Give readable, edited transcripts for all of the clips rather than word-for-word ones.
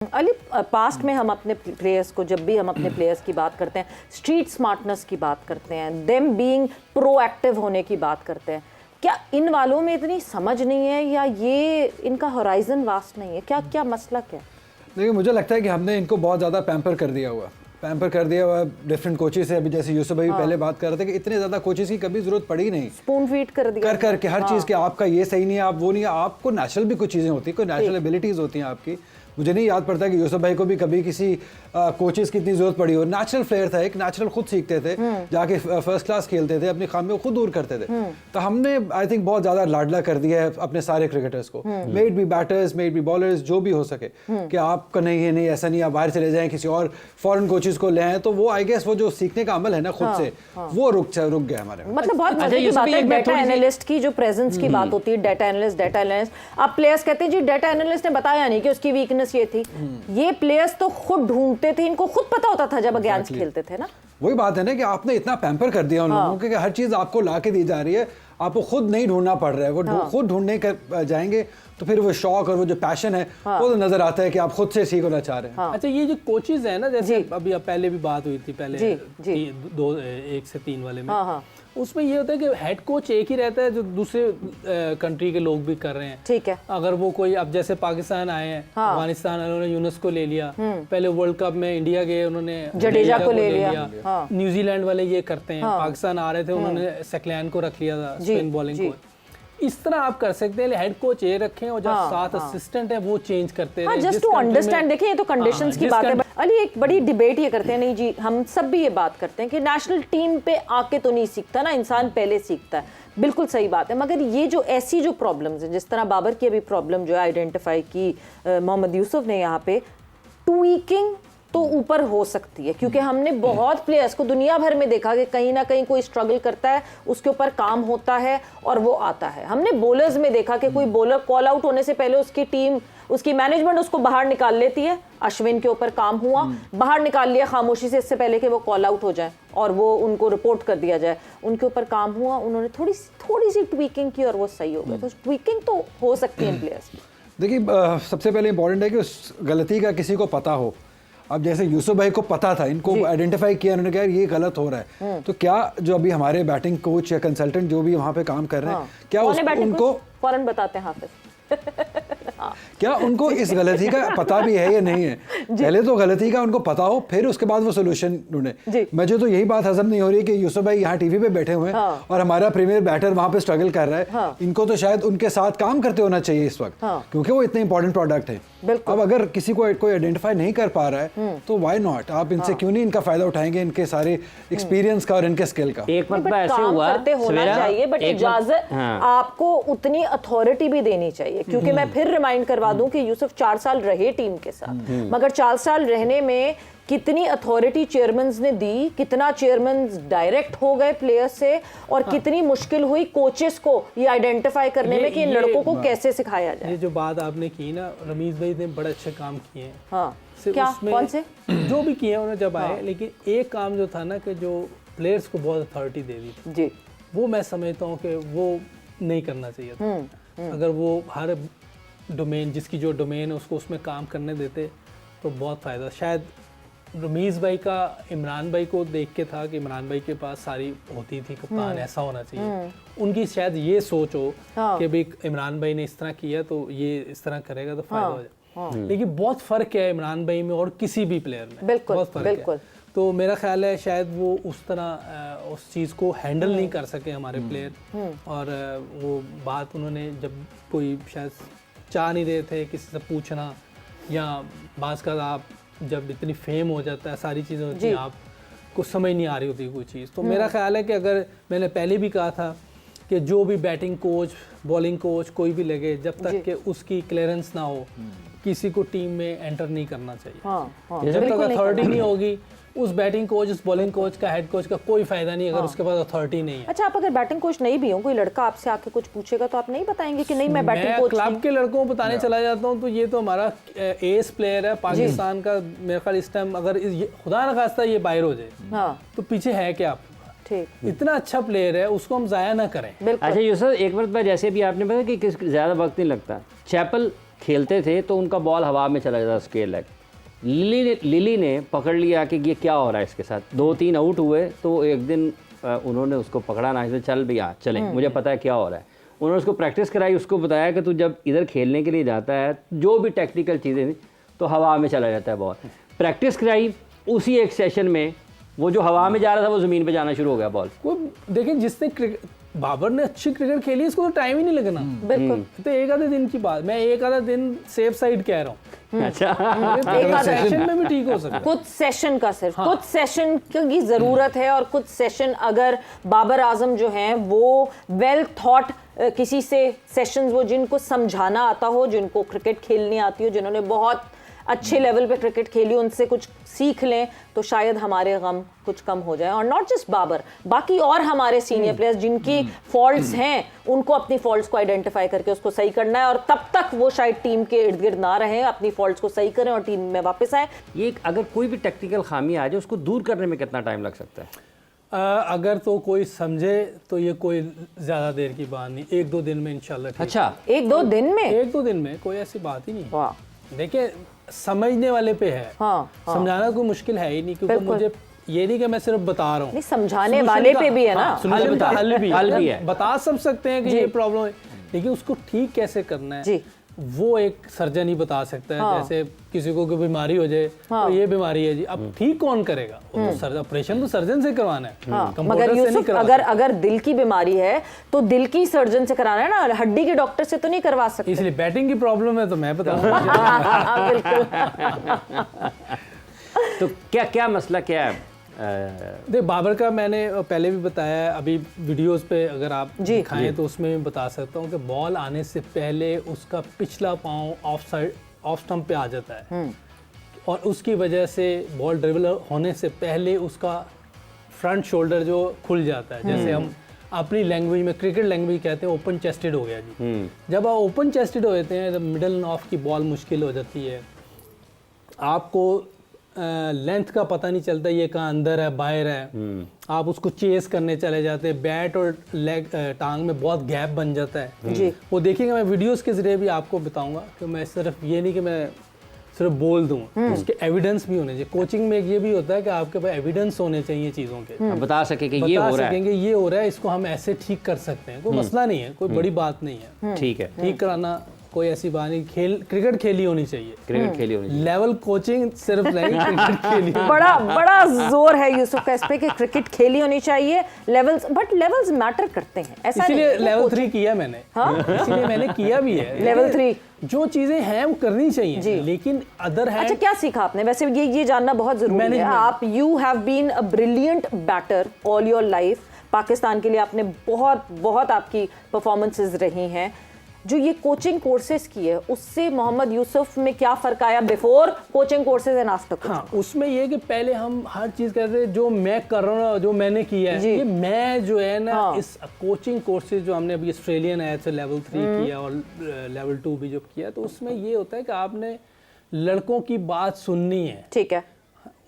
Ali, past में हम अपने प्लेयर्स को, जब भी हम अपने प्लेयर्स की बात करते हैं, स्ट्रीट स्मार्टनेस की बात करते हैं, देम बीइंग प्रोएक्टिव होने की बात करते हैं, क्या इन वालों में इतनी समझ नहीं है या ये इनका होराइजन वास्ट नहीं है? क्या क्या मसला क्या? देखिए, मुझे लगता है कि हमने इनको बहुत ज़्यादा पैम्पर कर दिया हुआ डिफरेंट कोचेस से। अभी जैसे यूसुफ भाई पहले बात कर रहे थे कि इतने ज़्यादा कोचेस की कभी ज़रूरत पड़ी नहीं, स्पून फीड कर दिया कर के हर चीज़ के आपका ये सही नहीं है, आप वो नहीं है, आपको नेचुरल भी कुछ चीज़ें होती है, कोई नेचुरल एबिलिटीज़ होती हैं आपकी। मुझे नहीं याद पड़ता कि यूसुफ भाई को भी कभी किसी कोचेस की इतनी जरूरत पड़ी हो। नेचुरल प्लेयर था, एक नेचुरल खुद सीखते थे, जाके फर्स्ट क्लास खेलते थे, अपनी खामियों को खुद दूर करते थे। तो हमने आई थिंक बहुत ज़्यादा लाडला कर दिया है अपने सारे क्रिकेटर्स को, maybe batters, maybe bowlers, जो भी हो सके, कि आपका नहीं है, नहीं ऐसा नहीं, आप बाहर चले जाएं, किसी और फॉरेन कोचेस को ले आए, तो वो आई गेस वो जो सीखने का अमल है ना खुद से, वो रुक गया हमारे। मतलब बहुत मजे की बात है, डेटा एनालिस्ट की जो प्रेजेंस की बात होती है, डेटा एनालिस्ट, आप प्लेयर्स कहते हैं जी डेटा एनालिस्ट ने बताया नहीं कि उसकी वीकनेस ये थी। ये प्लेयर्स तो खुद ढूंढते थे, इनको खुद पता होता था जब अगेंस्ट खेलते थे ना। वही बात है ना कि आपने इतना पैम्पर कर दिया उन लोगों को कि हर चीज आपको ला के दी जा रही है, आपको खुद नहीं ढूंढना पड़ रहा है। वो खुद ढूंढने कर जाएंगे तो फिर वो शौक और वो जो पैशन है वो तो नजर आता है कि आप खुद से सीख होना चाह रहे हैं। अच्छा, ये जो कोचेज है ना, जैसे अभी पहले भी बात हुई थी, पहले 1 से 3 वाले में, उसमें ये होता है कि हेड कोच एक ही रहता है जो दूसरे कंट्री के लोग भी कर रहे हैं। ठीक है। अगर वो कोई, अब जैसे पाकिस्तान आए हैं, अफगानिस्तान, उन्होंने यूनुस को ले लिया, पहले वर्ल्ड कप में इंडिया गए, उन्होंने जडेजा को ले लिया। न्यूजीलैंड वाले ये करते हैं, पाकिस्तान आ रहे थे, उन्होंने सेकलैन को रख लिया था, स्पिन बॉलिंग को। इस तरह आप कर सकते हैं, हेड कोच ये रखें और जो साथ असिस्टेंट है वो चेंज करते रहे, जस्ट टू अंडरस्टैंड। देखिए, ये तो कंडीशंस की बात है। अली, एक बड़ी डिबेट ये करते हैं, नहीं जी, हम सब भी ये बात करते हैं कि नेशनल टीम पे आके तो नहीं सीखता ना, इंसान पहले सीखता है। बिल्कुल सही बात है, मगर ये जो ऐसी जो प्रॉब्लम्स हैं, जिस तरह बाबर की अभी प्रॉब्लम जो है आइडेंटिफाई की मोहम्मद यूसुफ ने यहाँ पे, ट्वीकिंग तो ऊपर हो सकती है, क्योंकि हमने बहुत प्लेयर्स को दुनिया भर में देखा कि कहीं ना कहीं कोई स्ट्रगल करता है, उसके ऊपर काम होता है और वो आता है। हमने बॉलर्स में देखा कि कोई बॉलर कॉल आउट होने से पहले उसकी टीम, उसकी मैनेजमेंट उसको बाहर निकाल लेती है। अश्विन के ऊपर काम हुआ, बाहर निकाल लिया खामोशी से, इससे पहले कि वो कॉल आउट हो जाए और वो उनको रिपोर्ट कर दिया जाए। उनके ऊपर काम हुआ, उन्होंने थोड़ी सी ट्वीकिंग की और वो सही हो गए। तो ट्वीकिंग तो हो सकती है प्लेयर्स की। देखिए, सबसे पहले इंपॉर्टेंट है कि उस गलती का किसी को पता हो। अब जैसे यूसुफ भाई को पता था, इनको आइडेंटिफाई किया, उन्होंने कहा ये गलत हो रहा है, तो क्या जो अभी हमारे बैटिंग कोच या कंसल्टेंट जो भी वहाँ पे काम कर रहे हैं, क्या उनको फौरन बताते हैं हाफिज क्या उनको इस गलती का पता भी है या नहीं है? पहले तो गलती का उनको पता हो, फिर उसके बाद वो सोल्यूशन ढूंढे। मुझे तो यही बात हजम नहीं हो रही कि यूसुफ भाई यहाँ टीवी पे बैठे हुए हैं और हमारा प्रीमियर बैटर वहाँ पे स्ट्रगल कर रहा है। इनको तो शायद उनके साथ काम करते होना चाहिए इस वक्त, क्योंकि वो इतने इंपॉर्टेंट प्रोडक्ट है। अब अगर किसी को कोई आइडेंटिफाई नहीं कर पा रहा है तो व्हाई नॉट, आप इनसे क्यों नहीं इनका फायदा उठाएंगे, इनके सारे एक्सपीरियंस का और इनके स्किल का। एक मतलब ऐसे हुआ होना चाहिए, बट इजाजत आपको उतनी अथॉरिटी भी देनी चाहिए, क्योंकि मैं फिर रिमाइंड करवा दूं कि यूसुफ 4 साल रहे टीम के साथ, मगर 4 साल रहने में कितनी अथॉरिटी चेयरमैन ने दी, कितना चेयरमैन डायरेक्ट हो गए प्लेयर से, और कितनी मुश्किल हुई कोचेस को ये आइडेंटिफाई करने में कि इन लड़कों को कैसे सिखाया जाए। ये जो बात आपने की ना, रमीज भाई ने बड़े अच्छे काम किए हैं। क्या, कौन से? जो भी किए उन्होंने जब आए, लेकिन एक काम जो था ना कि जो प्लेयर्स को बहुत अथॉरिटी दे दी थी जी, वो मैं समझता हूँ कि वो नहीं करना चाहिए था। अगर वो हर डोमेन, जिसकी जो डोमेन है उसको उसमें काम करने देते तो बहुत फ़ायदा। शायद रमीज़ भाई का इमरान भाई को देख के था कि इमरान भाई के पास सारी होती थी, कप्तान ऐसा होना चाहिए, उनकी शायद ये सोच हो कि भाई इमरान भाई ने इस तरह किया तो ये इस तरह करेगा तो फ़ायदा हो जाए। लेकिन बहुत फ़र्क है इमरान भाई में और किसी भी प्लेयर में, बहुत फ़र्क है। तो मेरा ख्याल है शायद वो उस तरह उस चीज़ को हैंडल नहीं कर सके हमारे प्लेयर, और वो बात उन्होंने जब कोई शायद चाह नहीं रहे थे किसी से पूछना, या बाज़ का आप जब इतनी फेम हो जाता है, सारी चीज़ें होती हैं, आपको समझ नहीं आ रही होती कोई चीज़। तो मेरा ख्याल है कि अगर, मैंने पहले भी कहा था कि जो भी बैटिंग कोच, बॉलिंग कोच कोई भी लगे, जब तक कि उसकी क्लियरेंस ना हो, किसी को टीम में एंटर नहीं करना चाहिए। जब तक अथॉरिटी नहीं होगी, उस बैटिंग कोच, उस बॉलिंग कोच का, हेड कोच का कोई फायदा नहीं अगर उसके पास अथॉरिटी नहीं है। अच्छा, आप अगर बैटिंग कोच नहीं भी हो, कोई लड़का आपसे आके कुछ पूछेगा तो आप नहीं बताएंगे कि नहीं मैं बैटिंग कोच नहीं? क्लब के लड़कों को बताने चला जाता हूँ तो ये तो हमारा एस प्लेयर है पाकिस्तान का, मेरे ख्याल इस टाइम अगर खुदा न खास्ता ये बाहर हो जाए तो पीछे है क्या आप? इतना अच्छा प्लेयर है, उसको हम जाया ना करें। अच्छा यूसुफ, एक बार जैसे भी आपने बताया कि ज़्यादा वक्त नहीं लगता, चैपल खेलते थे तो उनका बॉल हवा में चला जाता स्क्वायर लेग। लिली ने पकड़ लिया कि ये क्या हो रहा है इसके साथ, 2-3 आउट हुए तो एक दिन उन्होंने उसको पकड़ा ना, इसमें चल भैया चलें, मुझे पता है क्या हो रहा है। उन्होंने उसको प्रैक्टिस कराई, उसको बताया कि तू जब इधर खेलने के लिए जाता है जो भी टेक्निकल चीज़ें थी तो हवा में चला जाता है बॉल। प्रैक्टिस कराई, उसी एक सेशन में वो जो हवा में जा रहा था वो ज़मीन पे जाना शुरू हो गया बॉल। वो देखिए जिसने बाबर ने अच्छी क्रिकेट खेली इसको तो टाइम ही नहीं लगना। बिल्कुल। तो एक आधे दिन की बात, मैं एक आधा दिन सेफ साइड कह रहा हूँ। अच्छा, एक आधा सेशन में भी ठीक हो सकता है। कुछ सेशन का सिर्फ कुछ सेशन की जरूरत है, और कुछ सेशन अगर बाबर आजम जो हैं वो वेल थॉट किसी से सेशंस, वो जिनको समझाना आता हो, जिनको क्रिकेट खेलनी आती हो, जिन्होंने बहुत अच्छे लेवल पे क्रिकेट खेली, उनसे कुछ सीख लें तो शायद हमारे गम कुछ कम हो जाए। और नॉट जस्ट बाबर, बाकी और हमारे सीनियर प्लेयर्स जिनकी फॉल्ट्स हैं उनको अपनी फॉल्ट्स को आइडेंटिफाई करके उसको सही करना है, और तब तक वो शायद टीम के इर्द गिर्द ना रहें, अपनी फॉल्ट्स को सही करें और टीम में वापस आए। ये अगर कोई भी टेक्निकल खामी आ जाए उसको दूर करने में कितना टाइम लग सकता है? अगर तो कोई समझे तो ये कोई ज़्यादा देर की बात नहीं, 1-2 दिन में इंशाल्लाह ठीक। अच्छा, 1-2 दिन में? 1-2 दिन में कोई ऐसी बात ही नहीं है। वाह, देखिए समझने वाले पे है। हाँ, समझाना कोई मुश्किल है ही नहीं, क्योंकि मुझे ये नहीं कि मैं सिर्फ बता रहा हूँ, नहीं समझाने वाले पे भी है ना। हल भी हल भी है। बता सब सकते हैं कि ये प्रॉब्लम है, लेकिन उसको ठीक कैसे करना है जी, वो एक सर्जन ही बता सकता है। जैसे किसी को कोई बीमारी हो जाए तो ये बीमारी है जी, अब ठीक कौन करेगा? वो तो ऑपरेशन तो सर्जन से करवाना है, कंप्यूटर मगर से नहीं यूसुफ करवा अगर दिल की बीमारी है तो दिल की सर्जन से कराना है ना, हड्डी के डॉक्टर से तो नहीं करवा सकते। इसलिए बैटिंग की प्रॉब्लम है तो मैं बताऊंगा। बिल्कुल। तो क्या क्या मसला क्या है? देख बाबर का मैंने पहले भी बताया है, अभी वीडियोस पे अगर आप दिखाएं तो उसमें भी बता सकता हूँ कि बॉल आने से पहले उसका पिछला पाँव ऑफ स्टंप पे आ जाता है, और उसकी वजह से बॉल ड्रिबल होने से पहले उसका फ्रंट शोल्डर जो खुल जाता है, जैसे हम अपनी लैंग्वेज में क्रिकेट लैंग्वेज कहते हैं ओपन चेस्टेड हो गया जी। जब आप ओपन चेस्टेड हो जाते हैं, जब मिडल ऑफ की बॉल मुश्किल हो जाती है, आपको लेंथ का पता नहीं चलता ये कहाँ अंदर है बाहर है, आप उसको चेस करने चले जाते हैं, बैट और लेग टांग में बहुत गैप बन जाता है जी। वो देखिएगा, मैं वीडियोस के जरिए भी आपको बताऊंगा कि मैं सिर्फ ये नहीं कि मैं सिर्फ बोल दूं, उसके एविडेंस भी होने चाहिए। कोचिंग में ये भी होता है कि आपके पास एविडेंस होने चाहिए चीज़ों के, आप बता सके कि ये बता हो रहा है, सकेंगे ये हो रहा है, इसको हम ऐसे ठीक कर सकते हैं, कोई मसला नहीं है, कोई बड़ी बात नहीं है, ठीक है, ठीक कराना कोई ऐसी बात नहीं। क्रिकेट खेली होनी चाहिए, क्रिकेट खेली होनी चाहिए। लेवल कोचिंग सिर्फ नहीं, क्रिकेट खेली बड़ा जोर है यूसुफ का इस पे कि क्रिकेट खेली होनी चाहिए, लेवल्स, बट लेवल्स मैटर करते हैं, ऐसा नहीं इसीलिए है। लेवल 3 किया मैंने, इसीलिए मैंने किया भी है लेवल 3 जो चीजें हैं वो करनी चाहिए, लेकिन अदर है। अच्छा, क्या सीखा आपने? वैसे ये जानना बहुत जरूरी है। आप you have been a brilliant batter all your life, Pakistan के लिए आपने बहुत आपकी परफॉर्मेंसेस रही हैं। जो ये कोचिंग कोर्सेज की है उससे मोहम्मद यूसुफ में क्या फ़र्क आया before coaching courses and after? हाँ, उसमें ये कि पहले हम हर चीज़ कहते हैं जो मैं कर रहा हूँ, जो मैंने किया है, ये मैं जो है ना, इस कोचिंग कोर्सेज जो हमने अभी ऑस्ट्रेलियन है तो लेवल 3 किया और लेवल 2 भी जो किया, तो उसमें ये होता है कि आपने लड़कों की बात सुननी है, ठीक है,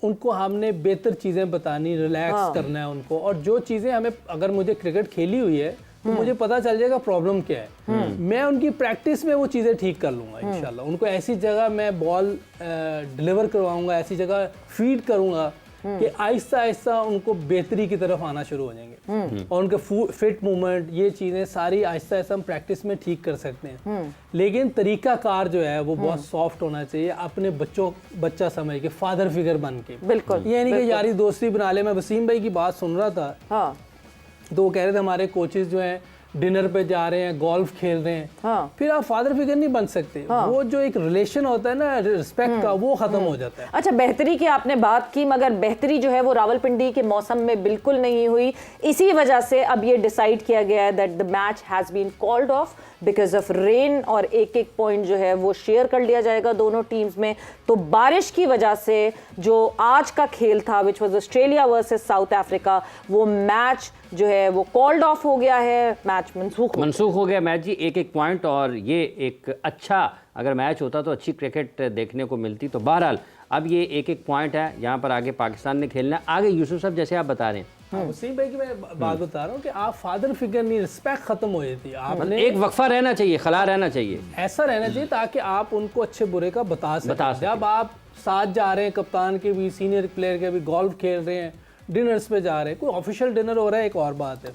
उनको हमने बेहतर चीज़ें बतानी, रिलैक्स करना है उनको, और जो चीज़ें हमें, अगर मुझे क्रिकेट खेली हुई है तो मुझे पता चल जाएगा प्रॉब्लम क्या है, मैं उनकी प्रैक्टिस में वो चीज़ें ठीक कर लूँगा इंशाल्लाह। उनको ऐसी जगह मैं बॉल डिलीवर करवाऊँगा, ऐसी जगह फीड करूँगा कि आहिस्ता आहिस्ता उनको बेहतरी की तरफ आना शुरू हो जाएंगे, और उनके फिट मूवमेंट, ये चीज़ें सारी आहिस्ता आहिस्ता हम प्रैक्टिस में ठीक कर सकते हैं। लेकिन तरीकाकार जो है वो बहुत सॉफ्ट होना चाहिए, अपने बच्चा समझ के, फादर फिगर बन के। बिल्कुल, ये नहीं कि यारी दोस्ती बना ले। मैं वसीम भाई की बात सुन रहा था, हाँ, तो वो कह रहे थे हमारे कोचेस जो हैं डिनर पे जा रहे हैं, गोल्फ खेल रहे हैं, हाँ। फिर आप फादर फिगर नहीं बन सकते। वो जो एक रिलेशन होता है ना रिस्पेक्ट का, वो खत्म हो जाता है। अच्छा, बेहतरी की आपने बात की, मगर बेहतरी जो है वो रावलपिंडी के मौसम में बिल्कुल नहीं हुई। इसी वजह से अब ये डिसाइड किया गया है that the match has been called off because of rain, और एक पॉइंट जो है वो शेयर कर लिया जाएगा दोनों टीम्स में। तो बारिश की वजह से जो आज का खेल था which was Australia versus south Africa, वो मैच जो है वो कॉल्ड ऑफ हो गया है, मैच मनसूख हो गया मैच जी। एक पॉइंट, और ये एक अच्छा अगर मैच होता तो अच्छी क्रिकेट देखने को मिलती। तो बहरहाल अब ये एक पॉइंट है, यहाँ पर आगे पाकिस्तान ने खेलना है। आगे यूसुफ साहब जैसे आप बता रहे हैं वसीम भाई की मैं बात बता रहा हूँ कि आप फादर फिगर नहीं, रिस्पेक्ट खत्म हो जाती है। आपने एक वक्फा रहना चाहिए, खला रहना चाहिए, ऐसा रहना चाहिए ताकि आप उनको अच्छे बुरे का बता सकें। जब आप साथ जा रहे हैं, कप्तान के भी, सीनियर प्लेयर के भी, गोल्फ खेल रहे हैं, डिनर्स पे जा रहे हैं, कोई ऑफिशियल डिनर हो रहा है एक और बात है,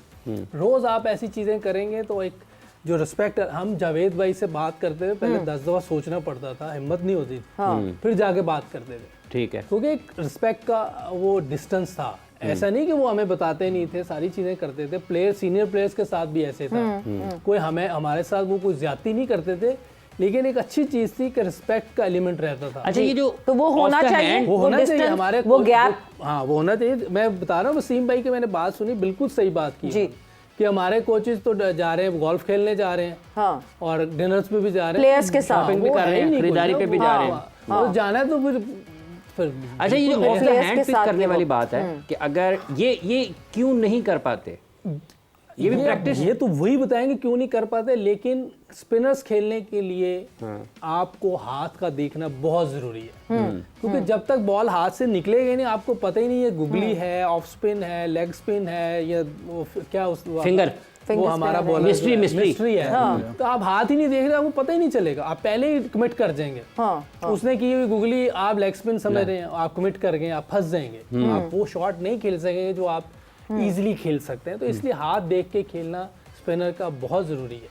रोज आप ऐसी चीजें करेंगे तो एक जो रिस्पेक्ट, हम जावेद भाई से बात करते थे पहले 10 दफा सोचना पड़ता था, हिम्मत नहीं होती थी, फिर जाके बात करते थे, ठीक है, क्योंकि एक रिस्पेक्ट का वो डिस्टेंस था। ऐसा नहीं कि वो हमें बताते नहीं थे, सारी चीजें करते थे। प्लेयर, सीनियर प्लेयर्स के साथ भी ऐसे था, कोई हमारे साथ वो कोई ज्यादती नहीं करते थे, लेकिन एक अच्छी चीज थी कि रिस्पेक्ट का एलिमेंट रहता था। अच्छा, ये जो तो वो होना चाहिए, वो होना चाहिए distance, हमारे वो गैप। हाँ, वो होना चाहिए। मैं बता रहा हूँ वसीम भाई की मैंने बात सुनी, बिल्कुल सही बात की जी, कि हमारे कोचेज तो जा रहे हैं, गोल्फ खेलने जा रहे हैं, हाँ, और डिनर्स पे भी जा रहे हैं, प्लेयर्स के साथ शॉपिंग भी कर रहे हैं, खरीदारी पे भी जा रहे हैं, तो जाना है तो फिर अच्छा, ये जो ऑफ द players हैंड के पिच साथ करने भी वाली बात है कि अगर ये क्यों नहीं कर पाते, ये भी प्रैक्टिस, ये तो वही बताएंगे क्यों नहीं कर पाते, लेकिन स्पिनर्स खेलने के लिए आपको हाथ का देखना बहुत जरूरी है, क्योंकि जब तक बॉल हाथ से निकलेगी नहीं, आपको पता ही नहीं है गुगली है, ऑफ स्पिन है, लेग स्पिन है, या क्या उस फिंगर, वो हमारा बॉलर मिस्ट्री है, तो आप हाथ ही नहीं देख रहे, आपको पता ही नहीं चलेगा, आप पहले ही कमिट कर जाएंगे। उसने की हुई गुगली, आप लेग स्पिन समझ रहे हैं, आप कमिट कर गए, आप फंस जाएंगे, आप वो शॉट नहीं खेल सकेंगे जो आप इजीली खेल सकते हैं। तो इसलिए हाथ देख के खेलना स्पिनर का बहुत जरूरी है।